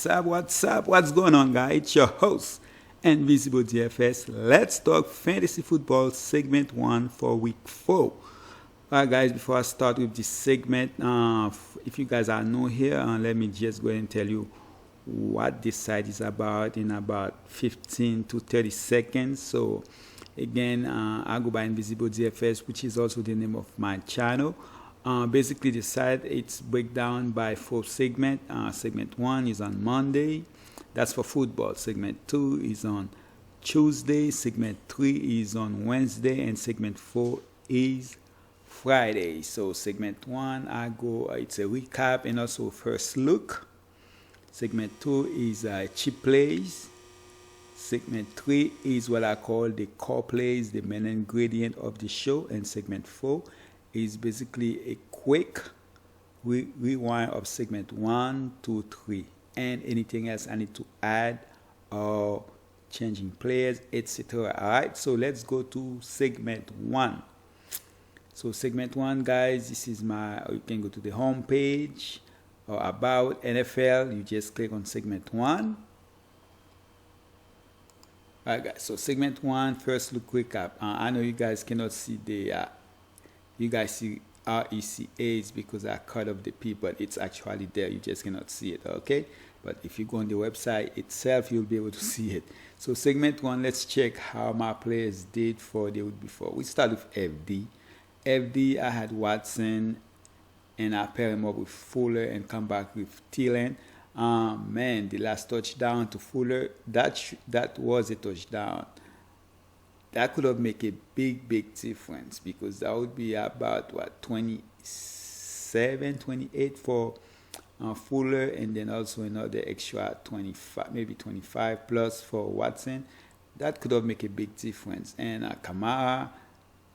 What's going on, guys? It's your host, Invisible DFS. Let's talk fantasy football segment 1 for week 4. Alright, guys, before I start with this segment, if you guys are new here, let me just go ahead and tell you what this site is about in about 15 to 30 seconds. So, again, I go by Invisible DFS, which is also the name of my channel. Basically, the site it's breakdown by 4 segments. Segment 1 is on Monday, that's for football. Segment 2 is on Tuesday. Segment 3 is on Wednesday, and segment 4 is Friday. So segment 1, it's a recap and also first look. Segment 2 is cheap plays. Segment 3 is what I call the core plays, the main ingredient of the show, and segment 4 is basically a quick rewind of segment 1, 2, 3, and anything else I need to add or changing players, etc. Alright, so let's go to segment 1. So segment 1, guys, this is you can go to the home page or about NFL. You just click on segment 1. Alright, guys, so segment 1, first look recap. I know you guys cannot see you guys see RECAs because I cut off the P, but it's actually there. You just cannot see it, okay? But if you go on the website itself, you'll be able to see it. So segment 1, let's check how my players did for the week before. We start with FD. FD, I had Watson, and I pair him up with Fuller and come back with Thielen. Man, the last touchdown to Fuller, that was a touchdown. That could have made a big difference because that would be about 27, 28 for Fuller, and then also another extra 25, maybe 25 plus for Watson. That could have made a big difference. And Kamara,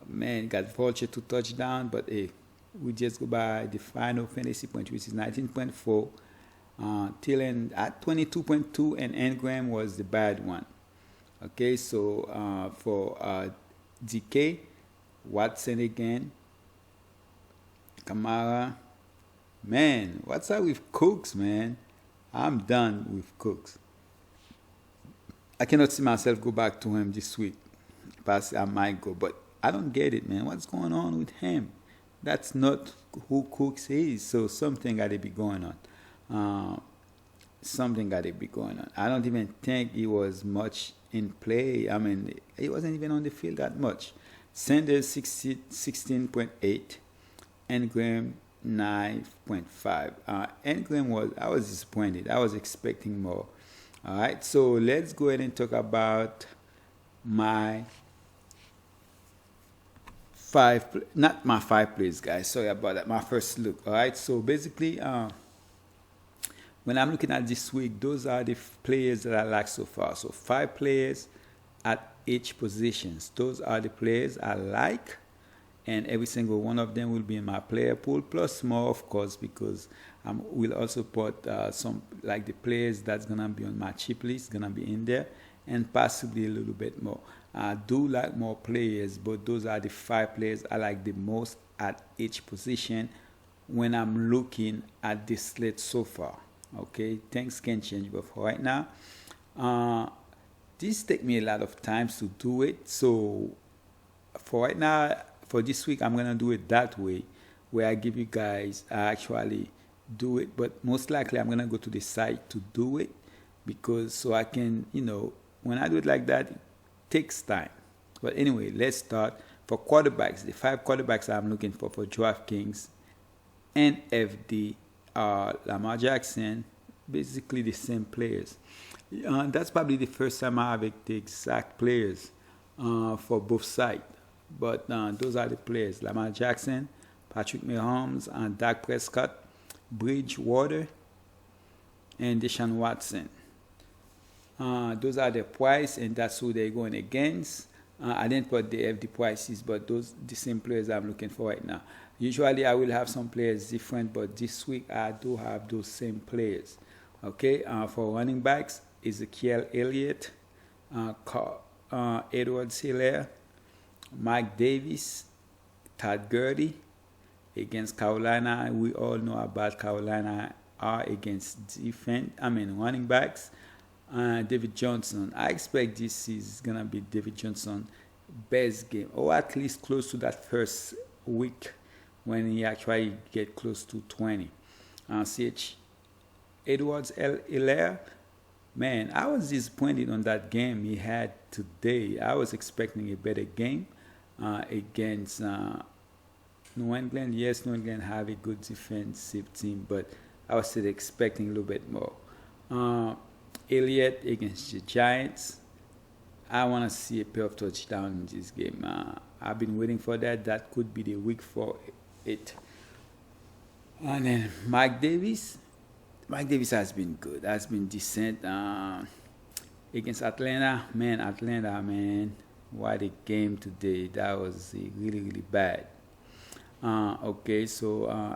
man, got vulture to touchdown, but hey, we just go by the final fantasy point, which is 19.4. Thielen at 22.2, and Engram was the bad one. Okay, so for DK, Watson again, Kamara. Man, what's up with Cooks, man? I'm done with Cooks. I cannot see myself go back to him this week. Perhaps I might go, but I don't get it, man. What's going on with him? That's not who Cooks is. So something got to be going on. I don't even think he was much in play. I mean, he wasn't even on the field that much. Sanders 16.8, Engram 9.5. Engram I was disappointed. I was expecting more. All right, so let's go ahead and talk about my not my 5 plays, guys. Sorry about that. My first look. All right, so basically, when I'm looking at this week, those are the players that I like so far. So 5 players at each positions. Those are the players I like, and every single one of them will be in my player pool, plus more, of course, because we'll also put some, like the players that's going to be on my cheap list, going to be in there, and possibly a little bit more. I do like more players, but those are the 5 players I like the most at each position when I'm looking at this slate so far. Okay, things can change, but for right now, this take me a lot of times to do it. So for right now, for this week, I'm gonna do it that way, where I give you guys, I actually do it, but most likely I'm gonna go to the site to do it, because so I can, when I do it like that, it takes time. But anyway, let's start. For quarterbacks, the 5 quarterbacks I'm looking for Draftkings and FD are Lamar Jackson, basically the same players. That's probably the first time I have the exact players for both sides. But those are the players: Lamar Jackson, Patrick Mahomes, and Dak Prescott, Bridgewater, and Deshaun Watson. Those are the price, and that's who they're going against. I didn't put the FD prices, but those the same players I'm looking for right now. Usually I will have some players different, but this week I do have those same players. Okay, for running backs, Ezekiel Elliott, Edwards-Helaire, Mike Davis, Todd Gurley against Carolina. We all know about Carolina are against running backs. David Johnson. I expect this is gonna be David Johnson' best game, or at least close to that first week when he actually get close to 20. CH Edwards Hilaire, man, I was disappointed on that game he had today. I was expecting a better game against New England. Yes, New England have a good defensive team, but I was still expecting a little bit more. Elliott against the Giants. I want to see a pair of touchdowns in this game. I've been waiting for that. That could be the week for it. And then Mike Davis. Mike Davis has been good. Has been decent. Against Atlanta, man. What a game today. That was really, really bad. Okay, so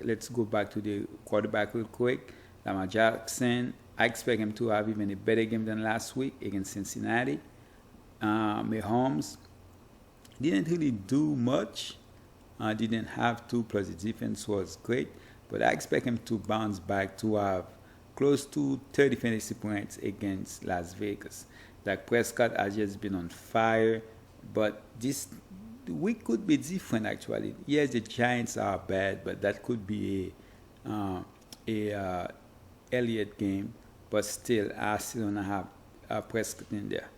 let's go back to the quarterback real quick. Lamar Jackson. I expect him to have even a better game than last week against Cincinnati. Mahomes didn't really do much. Didn't have to, plus the defense was great. But I expect him to bounce back to have close to 30 fantasy points against Las Vegas. Dak Prescott has just been on fire. But this week could be different, actually. Yes, the Giants are bad, but that could be a Elliott game. But still, I still don't have Prescott in there.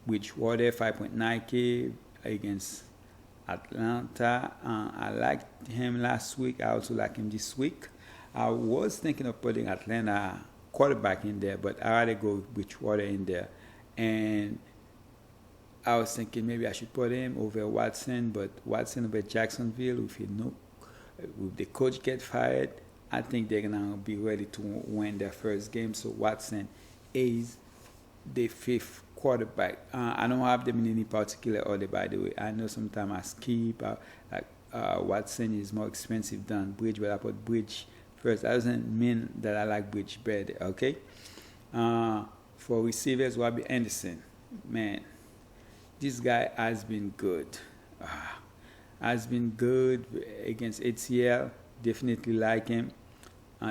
Bridgewater 5.9K against Atlanta. I liked him last week. I also like him this week. I was thinking of putting Atlanta quarterback in there, but I rather go with Bridgewater in there. And I was thinking maybe I should put him over Watson, but Watson over Jacksonville, if the coach get fired, I think they're going to be ready to win their first game. So Watson is the fifth quarterback. I don't have them in any particular order, by the way. I know sometimes I skip. Watson is more expensive than Bridge, but I put Bridge first. That doesn't mean that I like Bridge better, okay? For receivers, Robbie Anderson. Man, this guy has been good. Has been good against ATL. Definitely like him.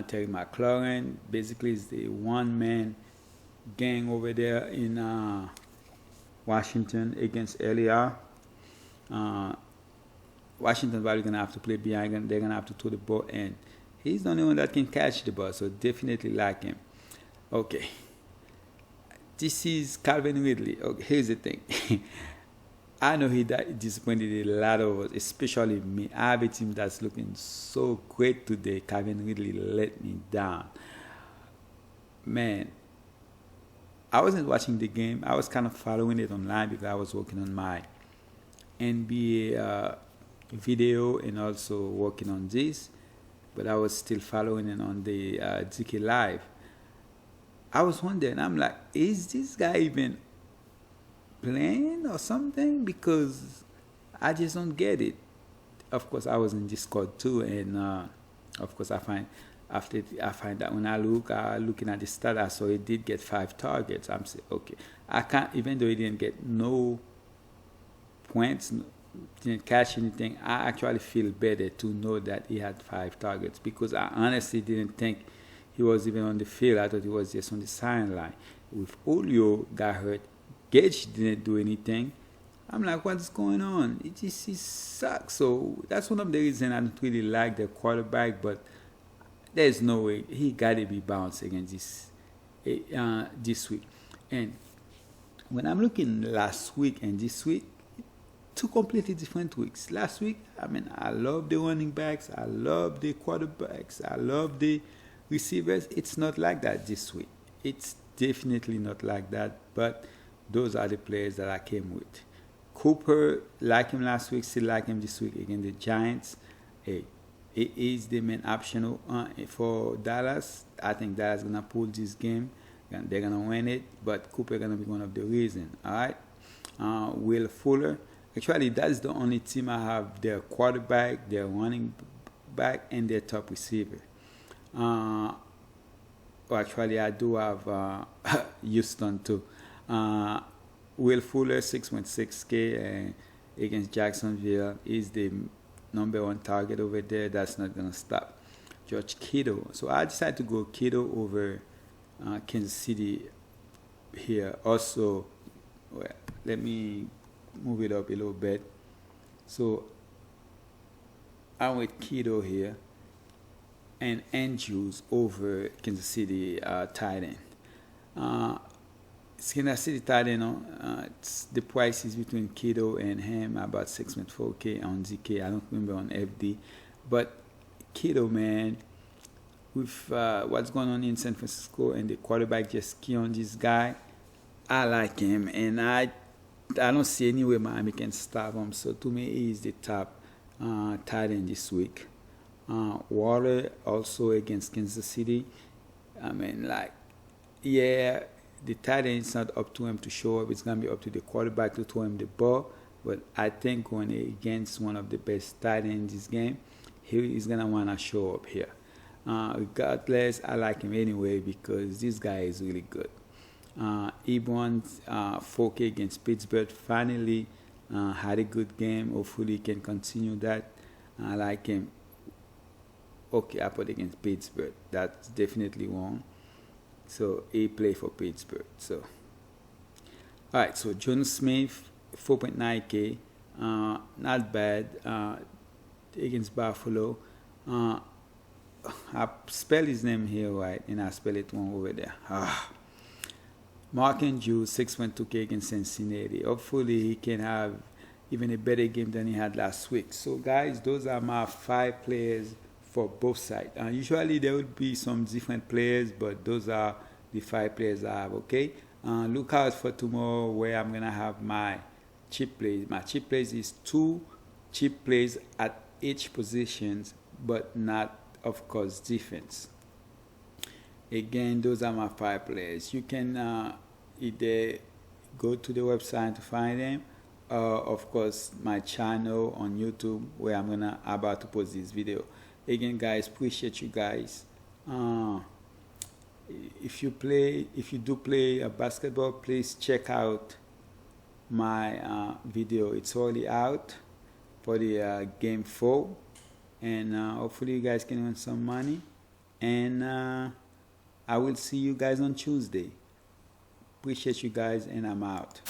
Terry McLaurin basically is the one-man gang over there in Washington against LAR. Washington probably going to have to play behind him. They're going to have to throw the ball, and he's the only one that can catch the ball, so definitely like him. Okay. This is Calvin Ridley. Okay, here's the thing. I know he disappointed a lot of us, especially me. I have a team that's looking so great today. Calvin Ridley let me down. Man, I wasn't watching the game. I was kind of following it online because I was working on my NBA video and also working on this. But I was still following it on the DK Live. I was wondering, I'm like, is this guy even playing or something? Because I just don't get it. Of course, I was in Discord too, and of course, I find that when I looking at the stat, I saw he did get 5 targets. I'm saying, okay, I can't, even though he didn't get no points, didn't catch anything, I actually feel better to know that he had 5 targets, because I honestly didn't think he was even on the field. I thought he was just on the sideline. With Julio got hurt, Gage didn't do anything. I'm like, what's going on? It sucks. So that's one of the reasons I don't really like the quarterback, but there's no way. He got to be bounced against this week. And when I'm looking last week and this week, 2 completely different weeks. Last week, I love the running backs. I love the quarterbacks. I love the receivers. It's not like that this week. It's definitely not like that, but those are the players that I came with. Cooper, like him last week, still like him this week against the Giants. He is the main option for Dallas. I think Dallas is going to pull this game. They're going to win it, but Cooper is going to be one of the reasons. All right. Will Fuller. Actually, that's the only team I have their quarterback, their running back, and their top receiver. Actually, I do have Houston too. Will Fuller, 6.6K against Jacksonville, is the number 1 target over there. That's not going to stop. George Kittle. So I decided to go Kittle over Kansas City here. Also, well, let me move it up a little bit. So I went Kittle here and Andrews over Kansas City tight end. Kansas City tight end, the price is between Kittle and him about 6.4K on ZK. I don't remember on FD, but Kittle, man, with what's going on in San Francisco and the quarterback just key on this guy, I like him, and I don't see any way Miami can stop him. So to me, he's the top tight end this week. Water also against Kansas City. I mean, like, yeah, the tight end is not up to him to show up. It's going to be up to the quarterback to throw him the ball. But I think going against one of the best tight ends in this game, he is going to want to show up here. Regardless, I like him anyway because this guy is really good. He won 4K against Pittsburgh. Finally had a good game. Hopefully he can continue that. I like him. Okay, I put against Pittsburgh. That's definitely wrong. So he played for Pittsburgh. So, all right. So John Smith, 4.9K, not bad against Buffalo. I spell his name here right, and I spell it wrong over there. Mark Andrews, 6.2K against Cincinnati. Hopefully he can have even a better game than he had last week. So guys, those are my 5 players for both sides. Usually there would be some different players, but those are the 5 players I have, okay? Look out for tomorrow where I'm going to have my cheap plays. My cheap plays is 2 cheap plays at each position, but not, of course, defense. Again, those are my 5 players. You can either go to the website to find them, or of course my channel on YouTube where I'm about to post this video. Again, guys, appreciate you guys. If you do play basketball, please check out my video. It's already out for the game 4, and hopefully you guys can win some money. And I will see you guys on Tuesday. Appreciate you guys, and I'm out.